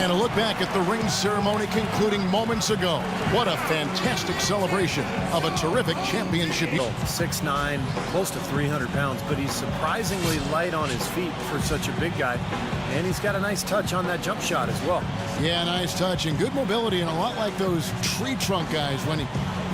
And a look back at the ring ceremony concluding moments ago. What a fantastic celebration of a terrific championship. 6'9", close to 300 pounds, but he's surprisingly light on his feet for such a big guy. And he's got a nice touch on that jump shot as well. Yeah, nice touch and good mobility, and a lot like those tree trunk guys when he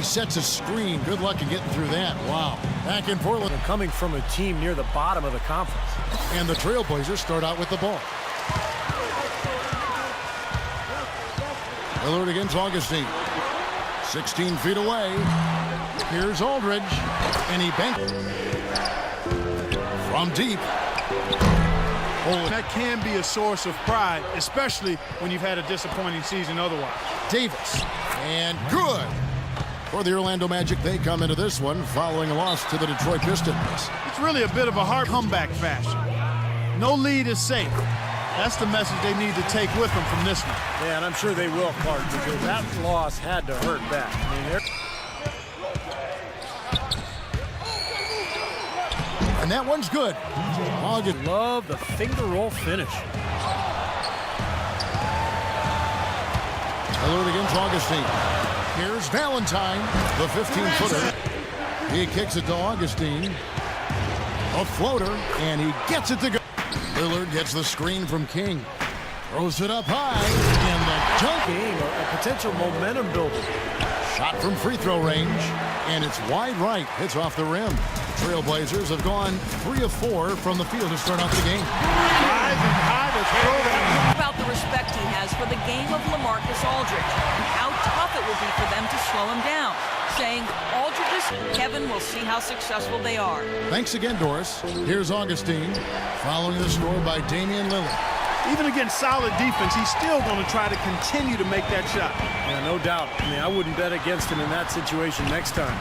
sets a screen. Good luck in getting through that. Wow. Back in Portland. Coming from a team near the bottom of the conference. And the Trailblazers start out with the ball. Lillard against Augustine. 16 feet away. Here's Aldridge. And he banked from deep. That can be a source of pride, especially when you've had a disappointing season otherwise. Davis. And good. For the Orlando Magic, they come into this one following a loss to the Detroit Pistons. It's really a bit of a hard comeback fashion. No lead is safe. That's the message they need to take with them from this one. Yeah, and I'm sure they will, Clark, because that loss had to hurt bad. And that one's good. August love the finger roll finish. Lillard against Augustine. Here's Valentine, the 15-footer. He kicks it to Augustine. A floater, and he gets it to go. Lillard gets the screen from King. Throws it up high, and the dunk. A potential momentum builder. Shot from free throw range, and it's wide right. Hits off the rim. Trailblazers have gone 3 of 4 from the field to start off the game. About the respect he has for the game of LaMarcus Aldridge, and how tough it will be for them to slow him down. Saying, Aldridge, Kevin, will see how successful they are. Thanks again, Doris. Here's Augustine, following the score by Damian Lillard. Even against solid defense, he's still going to try to continue to make that shot. Yeah, no doubt. I mean, I wouldn't bet against him in that situation next time.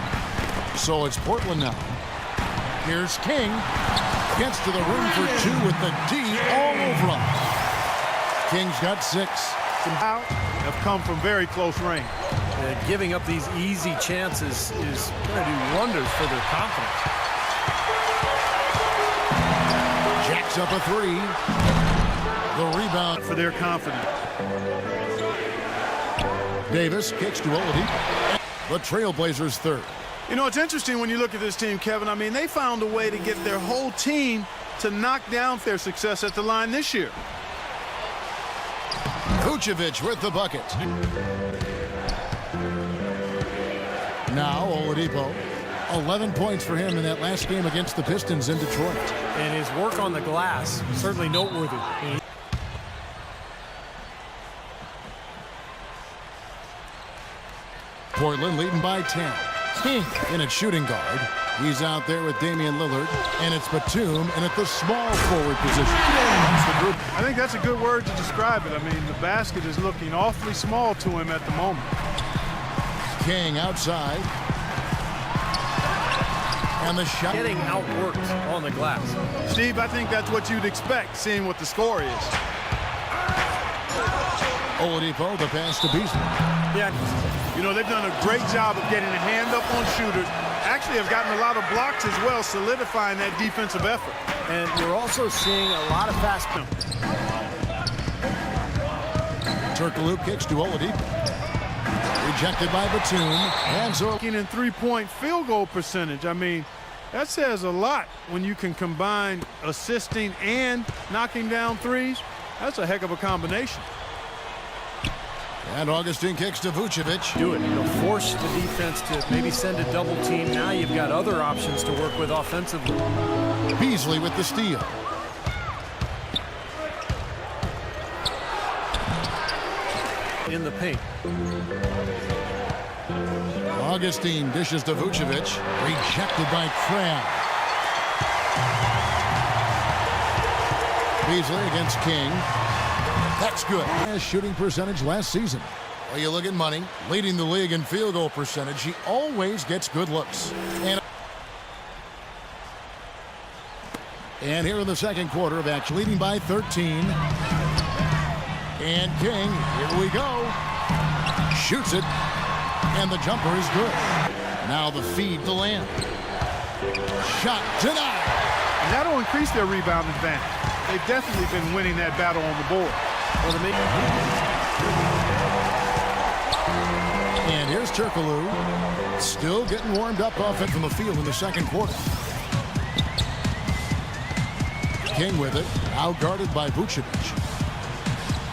So it's Portland now. Here's King. Gets to the rim for 2 with the D all over him. King's got 6. Somehow have come from very close range. Giving up these easy chances is going to do wonders for their confidence. Jacks up a 3. The rebound for their confidence. Davis kicks to Oladipo. The Trailblazers third. You know, it's interesting when you look at this team, Kevin. I mean, they found a way to get their whole team to knock down their success at the line this year. Vucevic with the bucket. Now Oladipo. 11 points for him in that last game against the Pistons in Detroit. And his work on the glass, certainly noteworthy. Portland leading by 10. King in at shooting guard. He's out there with Damian Lillard, and it's Batum, and at the small forward position. I think that's a good word to describe it. I mean, the basket is looking awfully small to him at the moment. King outside. And the shot. Getting outworked on the glass. Steve, I think that's what you'd expect, seeing what the score is. Oladipo, the pass to Beasley. Yeah, you know, they've done a great job of getting a hand up on shooters. Actually have gotten a lot of blocks as well, solidifying that defensive effort. And you're also seeing a lot of fast. Turkoglu kicks to Oladipo. Rejected by Batum. And so in three-point field goal percentage. I mean, that says a lot when you can combine assisting and knocking down threes. That's a heck of a combination. And Augustine kicks to Vucevic. Do it. You'll force the defense to maybe send a double team. Now you've got other options to work with offensively. Beasley with the steal. In the paint. Augustine dishes to Vucevic. Rejected by Crab. Beasley against King. That's good. His shooting percentage last season. Well, you look at Money, leading the league in field goal percentage. He always gets good looks. And here in the second quarter, Vax leading by 13. And King, here we go. Shoots it. And the jumper is good. Now the feed to Lamb. Shot denied. And that'll increase their rebound advantage. They've definitely been winning that battle on the board. Well, And here's Turkoglu, still getting warmed up off it from the field in the second quarter. King with it, out-guarded by Vucevic.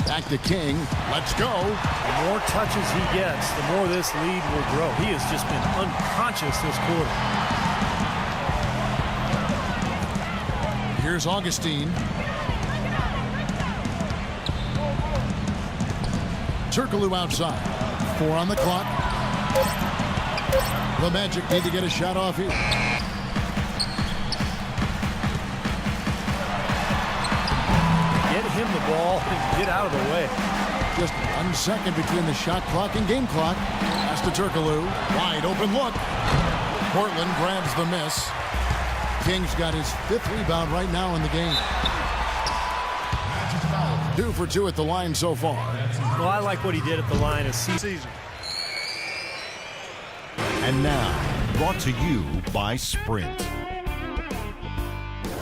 Back to King, let's go. The more touches he gets, the more this lead will grow. He has just been unconscious this quarter. Here's Augustine. Turkoglu outside. 4 on the clock. The Magic need to get a shot off here. Get him the ball and get out of the way. Just 1 second between the shot clock and game clock. Pass to Turkoglu. Wide open look. Portland grabs the miss. King's got his 5th rebound right now in the game. 2 for 2 at the line so far. Well, I like what he did at the line of season. And now, brought to you by Sprint.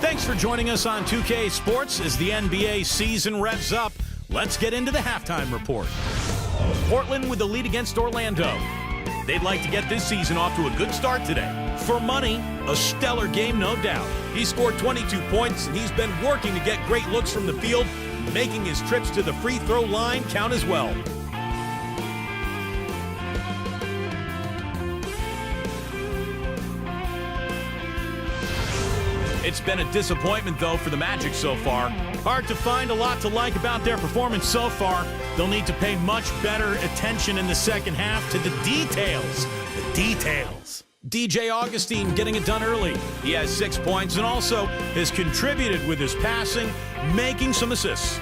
Thanks for joining us on 2K Sports as the NBA season revs up. Let's get into the halftime report. Portland with the lead against Orlando. They'd like to get this season off to a good start today. For money, a stellar game, no doubt. He scored 22 points, and he's been working to get great looks from the field, making his trips to the free throw line count as well. It's been a disappointment, though, for the Magic so far. Hard to find a lot to like about their performance so far. They'll need to pay much better attention in the second half to the details. The details. DJ Augustine getting it done early. He has 6 points and also has contributed with his passing, making some assists.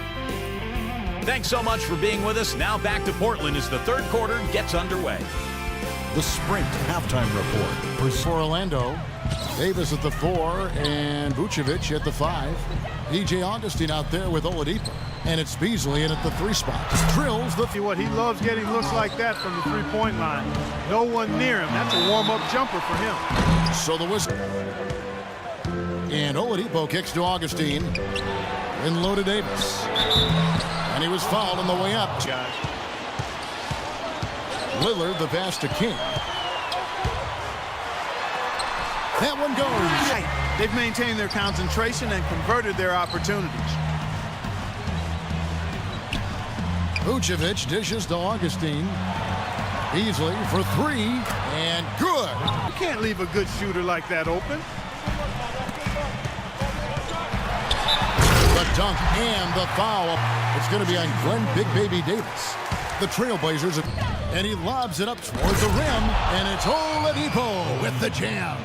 Thanks so much for being with us. Now back to Portland as the third quarter gets underway. The Sprint halftime report. For Orlando, Davis at the 4 and Vucevic at the 5. DJ Augustine out there with Oladipo. And it's Beasley in at the 3 spot. Drills the... See what he loves getting looks like that from the three-point line. No one near him. That's a warm-up jumper for him. So the whistle. And Oladipo kicks to Augustine. In low to Davis. And he was fouled on the way up. Lillard the pass to King. That one goes. They've maintained their concentration and converted their opportunities. Vucevic dishes to Augustine. Beasley for 3 and good. You can't leave a good shooter like that open. The dunk and the foul. It's going to be on Glenn Big Baby Davis. The Trailblazers, and he lobs it up towards the rim, and it's Oladipo with the jam.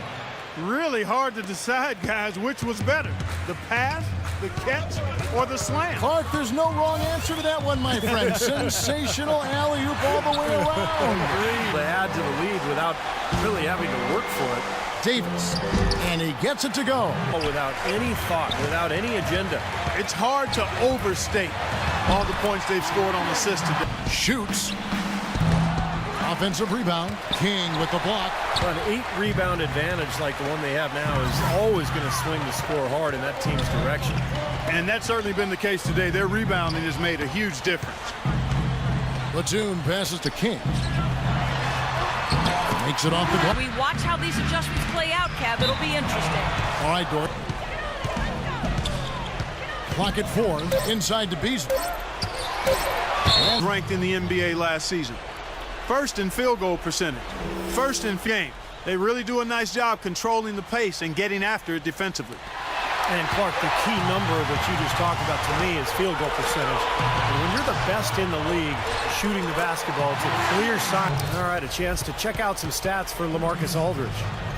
Really hard to decide, guys, which was better, the pass, the catch, or the slam. Clark, there's no wrong answer to that one, my friend. Sensational alley-oop all the way around. They add to the lead without really having to work for it. Davis, and he gets it to go. Without any thought, without any agenda. It's hard to overstate all the points they've scored on assists today. Shoots. Offensive rebound. King with the block. An 8-rebound advantage like the one they have now is always going to swing the score hard in that team's direction. And that's certainly been the case today. Their rebounding has made a huge difference. Platoon passes to King. Makes it off the glass. We watch how these adjustments play out, Kev. It'll be interesting. All right, Dort. Clock at 4. Inside to Beasley. Ranked in the NBA last season. First in field goal percentage. First in game. They really do a nice job controlling the pace and getting after it defensively. And Clark, the key number that you just talked about to me is field goal percentage. And when you're the best in the league shooting the basketball, it's a clear sign. All right, a chance to check out some stats for LaMarcus Aldridge.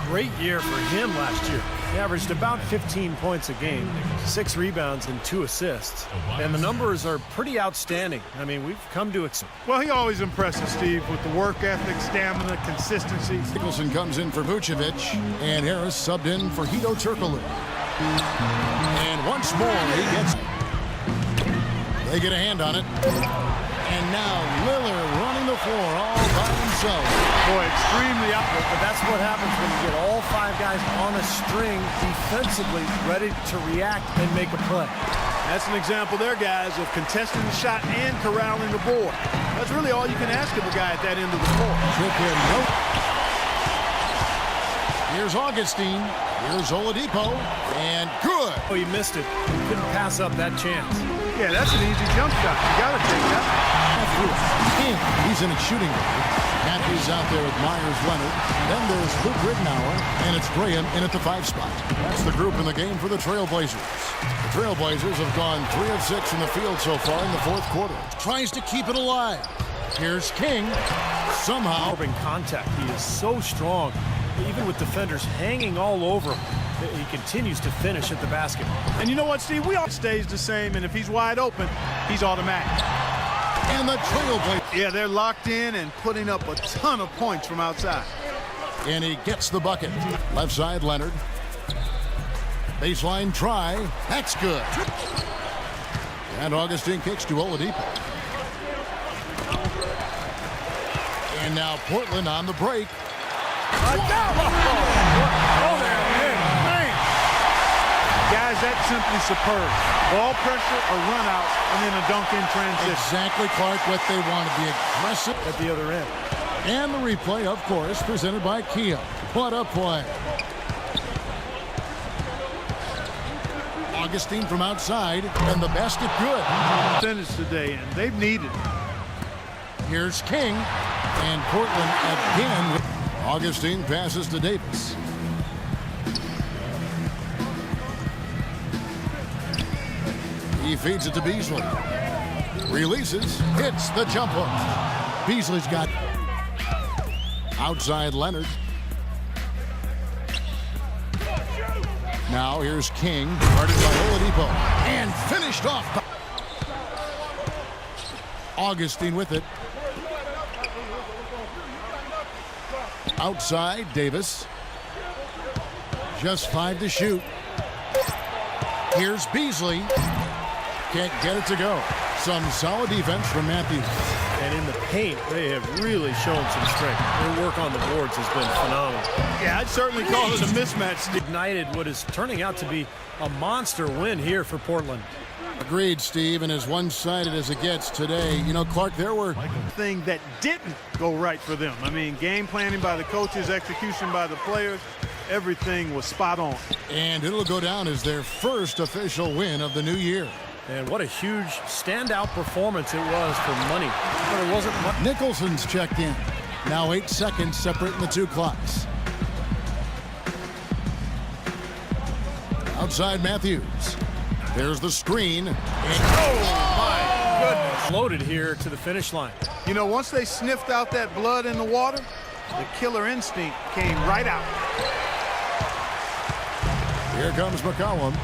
Great year for him last year. He averaged about 15 points a game, 6 rebounds and 2 assists. And the numbers are pretty outstanding. I mean, we've come to expect. Well, he always impresses, Steve, with the work ethic, stamina, consistency. Nicholson comes in for Vucevic, and Harris subbed in for Hedo Turkoglu. And once more, he gets it. They get a hand on it. And now Lillard running the floor all by himself. Boy, extremely outward. But that's what happens when you get all 5 guys on a string defensively ready to react and make a play. That's an example there, guys, of contesting the shot and corralling the board. That's really all you can ask of a guy at that end of the court. Trick in, nope. Here's Augustine. Here's Oladipo. And good. Oh, he missed it. Couldn't pass up that chance. Yeah, that's an easy jump shot. You got to take that. King, he's in a shooting mode. Matthews out there with Myers Leonard. Then there's Luke Ridnour, and it's Graham in at the 5 spot. That's the group in the game for the Trailblazers. The Trailblazers have gone 3 of 6 in the field so far in the 4th quarter. Tries to keep it alive. Here's King. Somehow. In contact, he is so strong. Even with defenders hanging all over him, he continues to finish at the basket. And you know what, Steve? We all stays the same, and if he's wide open, he's automatic. And the Trailblazers. Yeah, they're locked in and putting up a ton of points from outside. And he gets the bucket. Left side, Leonard. Baseline try. That's good. And Augustine kicks to Oladipo. And now Portland on the break. Guys, that's simply superb. Ball pressure, a run out, and then a dunk in transition. Exactly, Clark, what they want to be aggressive At the other end. And the replay, of course, presented by Kia. What a play. Augustine from outside, and the basket good. Finish today, and they've needed it. Here's King, and Portland again. Augustine passes to Davis. He feeds it to Beasley. Releases, hits the jump hook. Beasley's got outside Leonard. Now here's King, guarded by Oladipo, and finished off. Augustine with it. Outside, Davis. Just 5 to shoot. Here's Beasley. Can't get it to go. Some solid defense from Matthews. And in the paint, they have really shown some strength. Their work on the boards has been phenomenal. Yeah, I'd certainly call it a mismatch, Steve. Ignited what is turning out to be a monster win here for Portland. Agreed, Steve, and as one-sided as it gets today. You know, Clark, there were Thing that didn't go right for them. I mean, game planning by the coaches, execution by the players, everything was spot on. And it'll go down as their first official win of the new year. And what a huge standout performance it was for money. But it wasn't much. Nicholson's checked in. Now 8 seconds separating the 2 clocks. Outside Matthews. There's the screen. And oh, my goodness. Loaded here to the finish line. You know, once they sniffed out that blood in the water, the killer instinct came right out. Here comes McCollum.